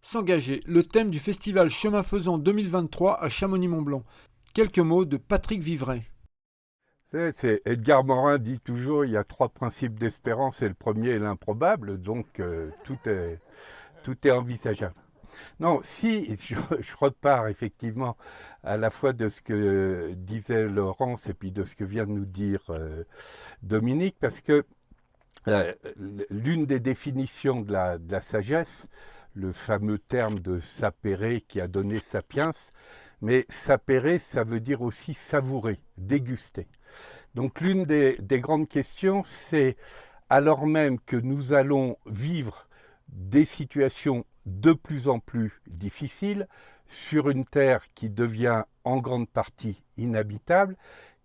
S'engager, le thème du festival Chemin Faisant 2023 à Chamonix-Mont-Blanc. Quelques mots de Patrick Vivray. Edgar Morin dit toujours il y a trois principes d'espérance et le premier est l'improbable, donc tout est envisageable. Non, si je repars effectivement à la fois de ce que disait Laurence et puis de ce que vient de nous dire Dominique, parce que l'une des définitions de la sagesse, le fameux terme de sapere qui a donné sapiens, mais sapere, ça veut dire aussi savourer, déguster. Donc l'une des grandes questions, c'est alors même que nous allons vivre des situations de plus en plus difficiles sur une terre qui devient en grande partie inhabitable,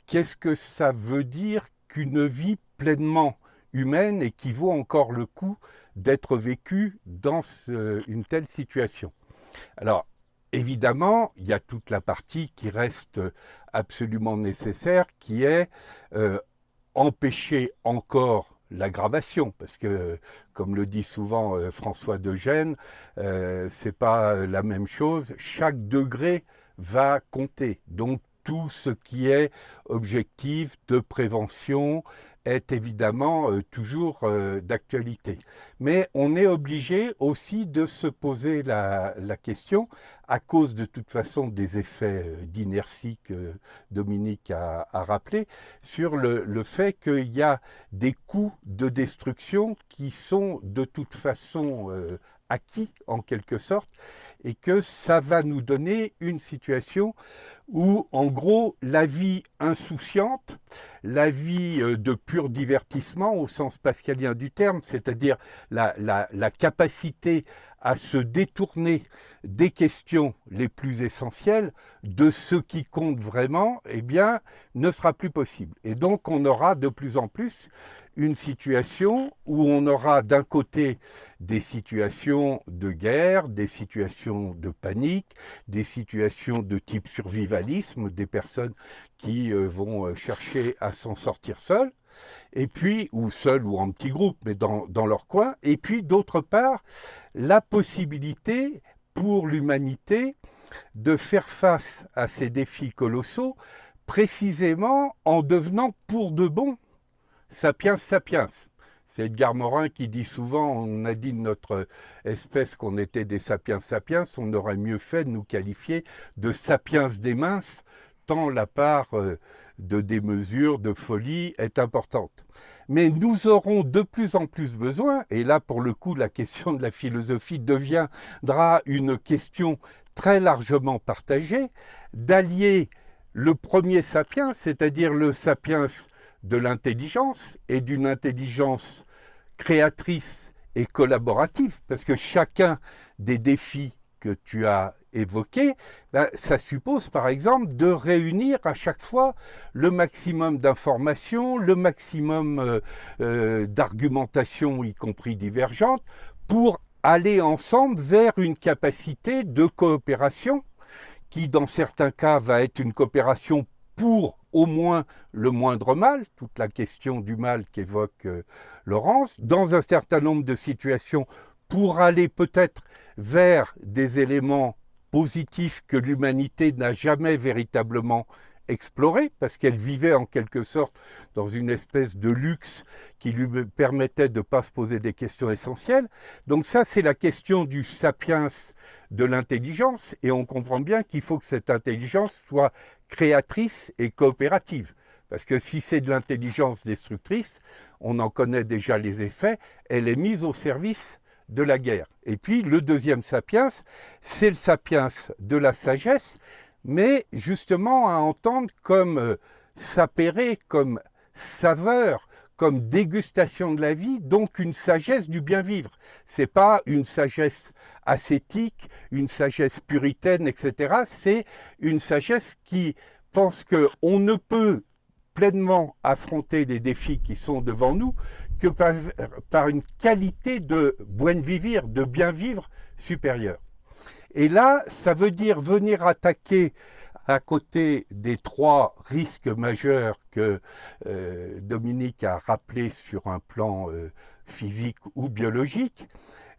qu'est-ce que ça veut dire qu'une vie pleinement humaine et qui vaut encore le coup d'être vécue dans une telle situation? Alors, évidemment, il y a toute la partie qui reste absolument nécessaire, qui est empêcher encore l'aggravation, parce que, comme le dit souvent François de Gênes, c'est pas la même chose. Chaque degré va compter. Donc, tout ce qui est objectif de prévention est évidemment toujours d'actualité. Mais on est obligé aussi de se poser la question, à cause de toute façon des effets d'inertie que Dominique a rappelé, sur le fait qu'il y a des coûts de destruction qui sont de toute façon acquis en quelque sorte, et que ça va nous donner une situation où, en gros, la vie insouciante, la vie de pur divertissement au sens pascalien du terme, c'est-à-dire la capacité à se détourner des questions les plus essentielles, de ce qui compte vraiment, eh bien, ne sera plus possible. Et donc, on aura de plus en plus une situation où on aura d'un côté des situations de guerre, des situations de panique, des situations de type survivalisme, des personnes qui vont chercher à s'en sortir seules, et puis, ou seuls ou en petits groupes, mais dans leur coin, et puis d'autre part, la possibilité pour l'humanité de faire face à ces défis colossaux, précisément en devenant pour de bon sapiens sapiens. C'est Edgar Morin qui dit souvent, on a dit de notre espèce qu'on était des sapiens sapiens, on aurait mieux fait de nous qualifier de sapiens des minces, tant la part de démesure, de folie est importante. Mais nous aurons de plus en plus besoin, et là pour le coup la question de la philosophie deviendra une question très largement partagée, d'allier le premier sapiens, c'est-à-dire le sapiens de l'intelligence, et d'une intelligence créatrice et collaborative, parce que chacun des défis que tu as évoqués, ça suppose par exemple de réunir à chaque fois le maximum d'informations, le maximum d'argumentation, y compris divergente, pour aller ensemble vers une capacité de coopération qui, dans certains cas, va être une coopération pour au moins le moindre mal, toute la question du mal qu'évoque Laurence, dans un certain nombre de situations, pour aller peut-être vers des éléments positifs que l'humanité n'a jamais véritablement explorés, parce qu'elle vivait en quelque sorte dans une espèce de luxe qui lui permettait de ne pas se poser des questions essentielles. Donc ça, c'est la question du sapiens de l'intelligence, et on comprend bien qu'il faut que cette intelligence soit créatrice et coopérative. Parce que si c'est de l'intelligence destructrice, on en connaît déjà les effets, elle est mise au service de la guerre. Et puis le deuxième sapiens, c'est le sapiens de la sagesse, mais justement à entendre comme sapere, comme saveur, comme dégustation de la vie, donc une sagesse du bien vivre. C'est pas une sagesse ascétique, une sagesse puritaine, etc. C'est une sagesse qui pense qu'on ne peut pleinement affronter les défis qui sont devant nous que par une qualité de buen vivir, de bien vivre supérieure. Et là, ça veut dire venir attaquer à côté des trois risques majeurs que Dominique a rappelés sur un plan physique ou biologique,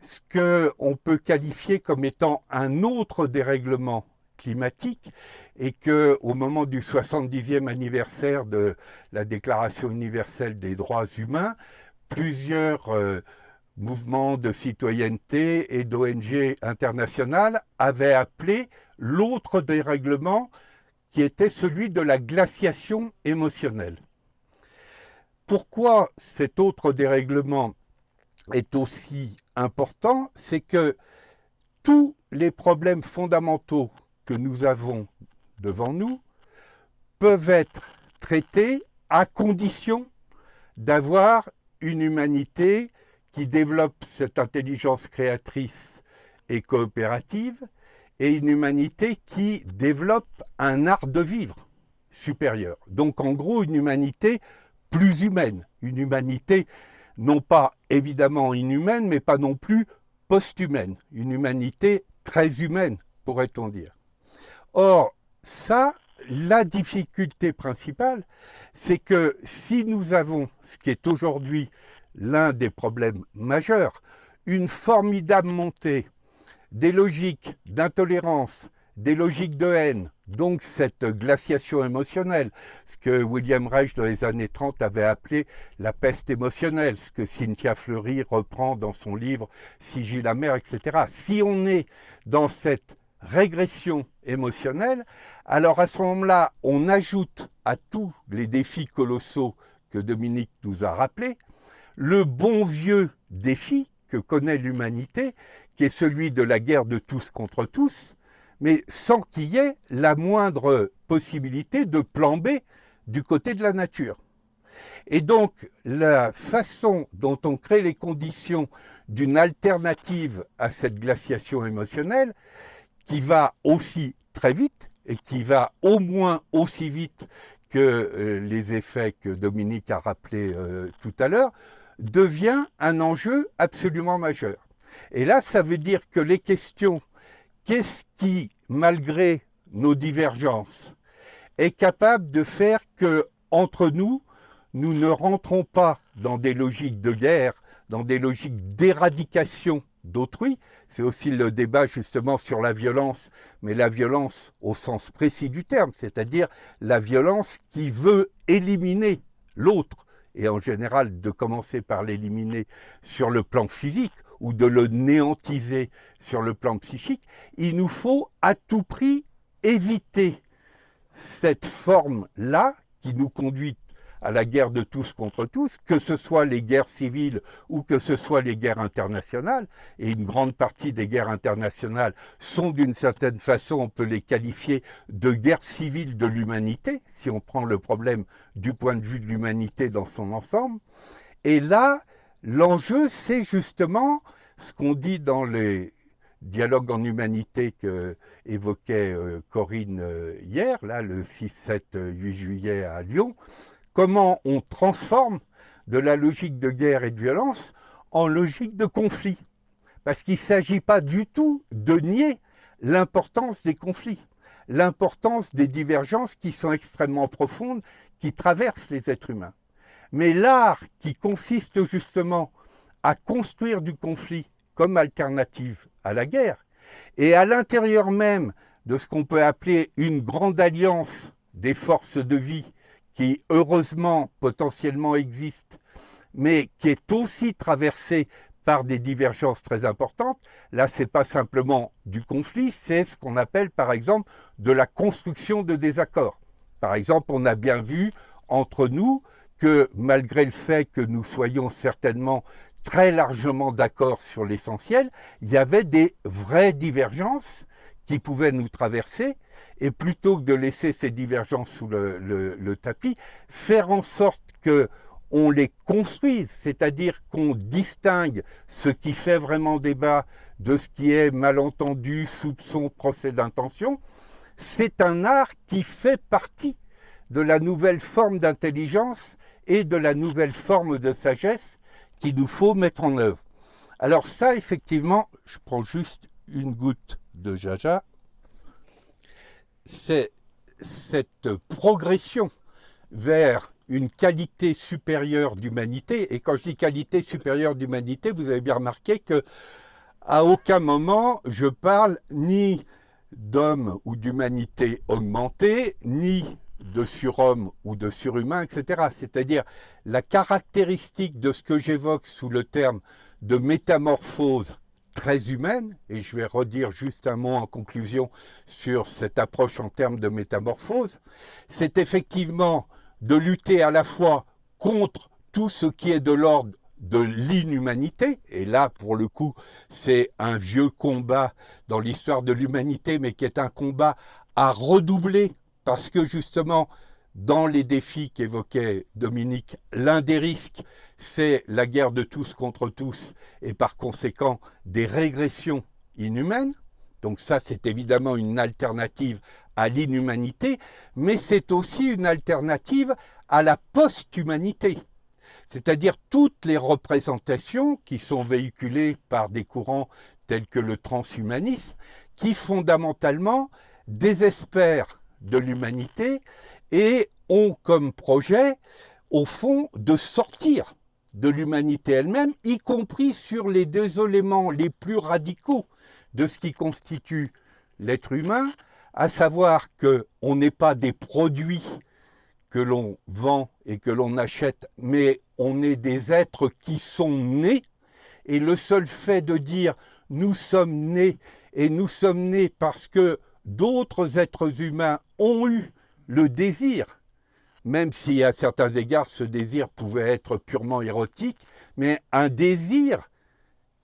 ce qu'on peut qualifier comme étant un autre dérèglement climatique et qu'au moment du 70e anniversaire de la Déclaration universelle des droits humains, plusieurs mouvements de citoyenneté et d'ONG internationales avaient appelé l'autre dérèglement qui était celui de la glaciation émotionnelle. Pourquoi cet autre dérèglement est aussi important, c'est que tous les problèmes fondamentaux que nous avons devant nous peuvent être traités à condition d'avoir une humanité qui développe cette intelligence créatrice et coopérative et une humanité qui développe un art de vivre supérieur. Donc en gros une humanité plus humaine, une humanité non pas évidemment inhumaine, mais pas non plus post-humaine, une humanité très humaine, pourrait-on dire. Or, ça, la difficulté principale, c'est que si nous avons, ce qui est aujourd'hui l'un des problèmes majeurs, une formidable montée des logiques d'intolérance, des logiques de haine, donc cette glaciation émotionnelle, ce que William Reich dans les années 30 avait appelé la peste émotionnelle, ce que Cynthia Fleury reprend dans son livre Sigil amer, etc. Si on est dans cette régression émotionnelle, alors à ce moment-là, on ajoute à tous les défis colossaux que Dominique nous a rappelés, le bon vieux défi que connaît l'humanité, qui est celui de la guerre de tous contre tous, mais sans qu'il y ait la moindre possibilité de plan B du côté de la nature. Et donc, la façon dont on crée les conditions d'une alternative à cette glaciation émotionnelle, qui va aussi très vite, et qui va au moins aussi vite que les effets que Dominique a rappelés tout à l'heure, devient un enjeu absolument majeur. Et là, ça veut dire que les questions qu'est-ce qui, malgré nos divergences, est capable de faire que, entre nous, nous ne rentrons pas dans des logiques de guerre, dans des logiques d'éradication d'autrui. C'est aussi le débat justement sur la violence, mais la violence au sens précis du terme, c'est-à-dire la violence qui veut éliminer l'autre, et en général de commencer par l'éliminer sur le plan physique, ou de le néantiser sur le plan psychique, il nous faut à tout prix éviter cette forme-là qui nous conduit à la guerre de tous contre tous, que ce soit les guerres civiles ou que ce soit les guerres internationales, et une grande partie des guerres internationales sont d'une certaine façon, on peut les qualifier de guerres civiles de l'humanité, si on prend le problème du point de vue de l'humanité dans son ensemble. Et là, l'enjeu, c'est justement ce qu'on dit dans les dialogues en humanité qu'évoquait Corinne hier, là, le 6, 7, 8 juillet à Lyon, comment on transforme de la logique de guerre et de violence en logique de conflit. Parce qu'il ne s'agit pas du tout de nier l'importance des conflits, l'importance des divergences qui sont extrêmement profondes, qui traversent les êtres humains. Mais l'art qui consiste justement à construire du conflit comme alternative à la guerre, et à l'intérieur même de ce qu'on peut appeler une grande alliance des forces de vie qui heureusement potentiellement existe, mais qui est aussi traversée par des divergences très importantes. Là, ce n'est pas simplement du conflit, c'est ce qu'on appelle par exemple de la construction de désaccords. Par exemple, on a bien vu entre nous que malgré le fait que nous soyons certainement très largement d'accord sur l'essentiel, il y avait des vraies divergences qui pouvaient nous traverser, et plutôt que de laisser ces divergences sous le tapis, faire en sorte qu'on les construise, c'est-à-dire qu'on distingue ce qui fait vraiment débat de ce qui est malentendu, soupçon, procès d'intention, c'est un art qui fait partie de la nouvelle forme d'intelligence et de la nouvelle forme de sagesse qu'il nous faut mettre en œuvre. Alors ça, effectivement, je prends juste une goutte de jaja, c'est cette progression vers une qualité supérieure d'humanité. Et quand je dis qualité supérieure d'humanité, vous avez bien remarqué que À aucun moment je parle ni d'homme ou d'humanité augmentée, ni de surhomme ou de surhumain, etc. C'est-à-dire la caractéristique de ce que j'évoque sous le terme de métamorphose très humaine, et je vais redire juste un mot en conclusion sur cette approche en termes de métamorphose, c'est effectivement de lutter à la fois contre tout ce qui est de l'ordre de l'inhumanité, et là pour le coup c'est un vieux combat dans l'histoire de l'humanité, mais qui est un combat à redoubler, parce que justement dans les défis qu'évoquait Dominique, l'un des risques c'est la guerre de tous contre tous, et par conséquent des régressions inhumaines. Donc ça c'est évidemment une alternative à l'inhumanité, mais c'est aussi une alternative à la post-humanité. C'est-à-dire toutes les représentations qui sont véhiculées par des courants tels que le transhumanisme, qui fondamentalement désespèrent de l'humanité et ont comme projet, au fond, de sortir de l'humanité elle-même, y compris sur les deux éléments les plus radicaux de ce qui constitue l'être humain, à savoir qu'on n'est pas des produits que l'on vend et que l'on achète, mais on est des êtres qui sont nés, et le seul fait de dire « nous sommes nés » et nous sommes nés parce que d'autres êtres humains ont eu le désir, même si à certains égards ce désir pouvait être purement érotique, mais un désir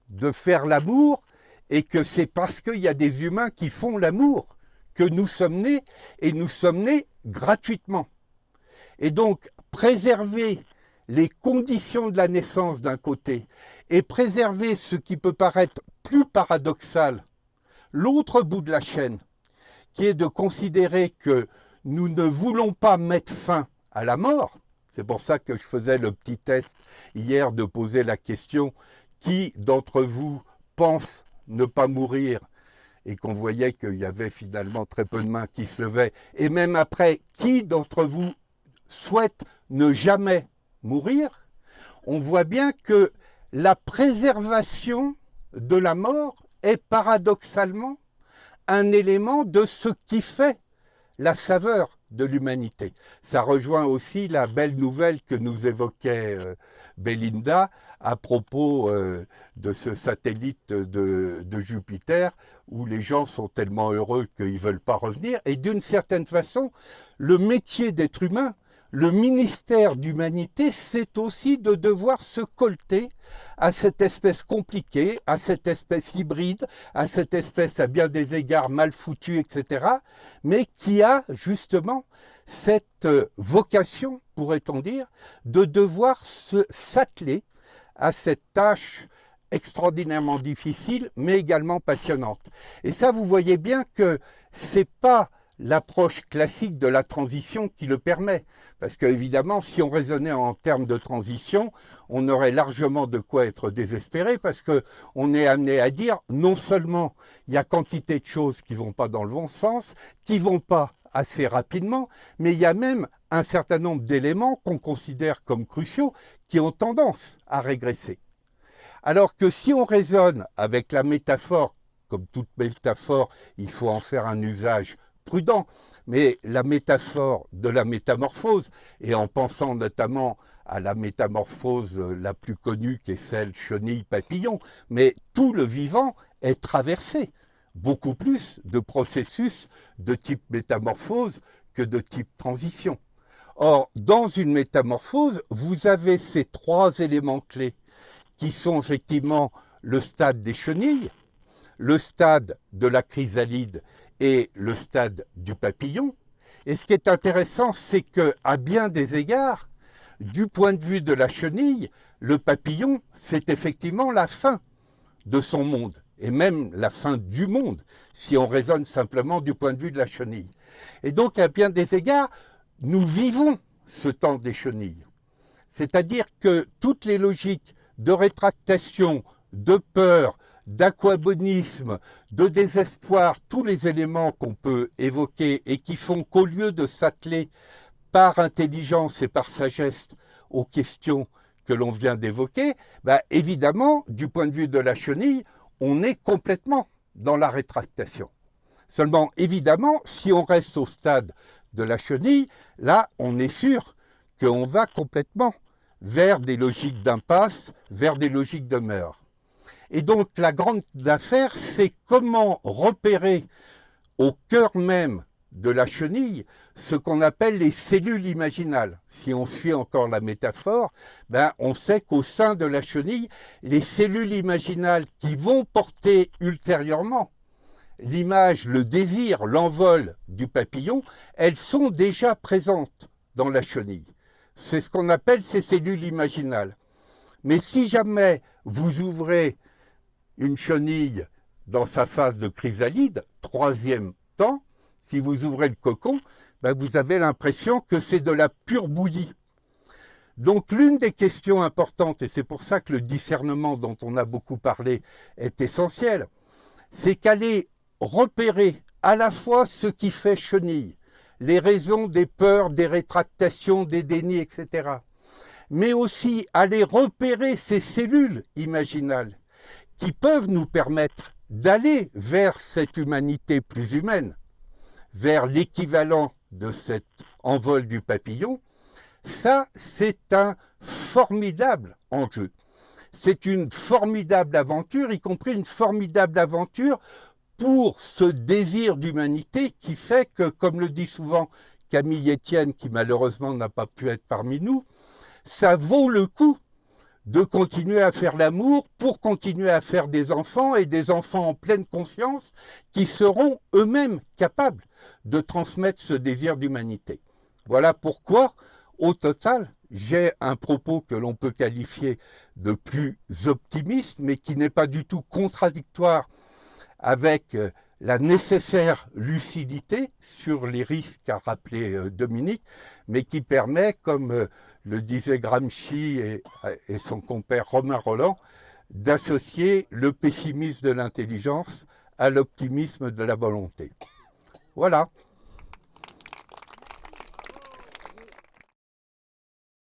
de faire l'amour, et que c'est parce qu'il y a des humains qui font l'amour que nous sommes nés, et nous sommes nés gratuitement. Et donc, préserver les conditions de la naissance d'un côté et préserver ce qui peut paraître plus paradoxal, l'autre bout de la chaîne, qui est de considérer que nous ne voulons pas mettre fin à la mort. C'est pour ça que je faisais le petit test hier de poser la question « Qui d'entre vous pense ne pas mourir ?» et qu'on voyait qu'il y avait finalement très peu de mains qui se levaient. Et même après, qui d'entre vous souhaite ne jamais mourir, on voit bien que la préservation de la mort est paradoxalement un élément de ce qui fait la saveur de l'humanité. Ça rejoint aussi la belle nouvelle que nous évoquait Belinda à propos de ce satellite de Jupiter, où les gens sont tellement heureux qu'ils ne veulent pas revenir. Et d'une certaine façon, le métier d'être humain, le ministère d'humanité, c'est aussi de devoir se colter à cette espèce compliquée, à cette espèce hybride, à cette espèce à bien des égards mal foutue, etc., mais qui a justement cette vocation, pourrait-on dire, de devoir s'atteler à cette tâche extraordinairement difficile, mais également passionnante. Et ça, vous voyez bien que ce n'est pas l'approche classique de la transition qui le permet. Parce qu'évidemment, si on raisonnait en termes de transition, on aurait largement de quoi être désespéré, parce qu'on est amené à dire, non seulement il y a quantité de choses qui ne vont pas dans le bon sens, qui ne vont pas assez rapidement, mais il y a même un certain nombre d'éléments qu'on considère comme cruciaux qui ont tendance à régresser. Alors que si on raisonne avec la métaphore, comme toute métaphore, il faut en faire un usage prudent, mais la métaphore de la métamorphose, et en pensant notamment à la métamorphose la plus connue qui est celle chenille-papillon, mais tout le vivant est traversé beaucoup plus de processus de type métamorphose que de type transition. Or, dans une métamorphose, vous avez ces trois éléments clés qui sont effectivement le stade des chenilles, le stade de la chrysalide et le stade du papillon. Et ce qui est intéressant, c'est qu'à bien des égards, du point de vue de la chenille, le papillon, c'est effectivement la fin de son monde, et même la fin du monde, si on raisonne simplement du point de vue de la chenille. Et donc, à bien des égards, nous vivons ce temps des chenilles. C'est-à-dire que toutes les logiques de rétractation, de peur, d'aquabonisme, de désespoir, tous les éléments qu'on peut évoquer et qui font qu'au lieu de s'atteler par intelligence et par sagesse aux questions que l'on vient d'évoquer, évidemment, du point de vue de la chenille, on est complètement dans la rétractation. Seulement, évidemment, si on reste au stade de la chenille, là, on est sûr qu'on va complètement vers des logiques d'impasse, vers des logiques de meurtre. Et donc, la grande affaire, c'est comment repérer au cœur même de la chenille ce qu'on appelle les cellules imaginales. Si on suit encore la métaphore, on sait qu'au sein de la chenille, les cellules imaginales qui vont porter ultérieurement l'image, le désir, l'envol du papillon, elles sont déjà présentes dans la chenille. C'est ce qu'on appelle ces cellules imaginales. Mais si jamais vous ouvrez une chenille dans sa phase de chrysalide, troisième temps, si vous ouvrez le cocon, vous avez l'impression que c'est de la pure bouillie. Donc l'une des questions importantes, et c'est pour ça que le discernement dont on a beaucoup parlé est essentiel, c'est qu'aller repérer à la fois ce qui fait chenille, les raisons des peurs, des rétractations, des dénis, etc. Mais aussi aller repérer ces cellules imaginales qui peuvent nous permettre d'aller vers cette humanité plus humaine, vers l'équivalent de cet envol du papillon. Ça, c'est un formidable enjeu. C'est une formidable aventure, y compris une formidable aventure pour ce désir d'humanité qui fait que, comme le dit souvent Camille Etienne, qui malheureusement n'a pas pu être parmi nous, ça vaut le coup de continuer à faire l'amour pour continuer à faire des enfants et des enfants en pleine conscience qui seront eux-mêmes capables de transmettre ce désir d'humanité. Voilà pourquoi, au total, j'ai un propos que l'on peut qualifier de plus optimiste, mais qui n'est pas du tout contradictoire avec la nécessaire lucidité sur les risques qu'a rappelé Dominique, mais qui permet, comme le disait Gramsci et son compère Romain Rolland, d'associer le pessimisme de l'intelligence à l'optimisme de la volonté. Voilà.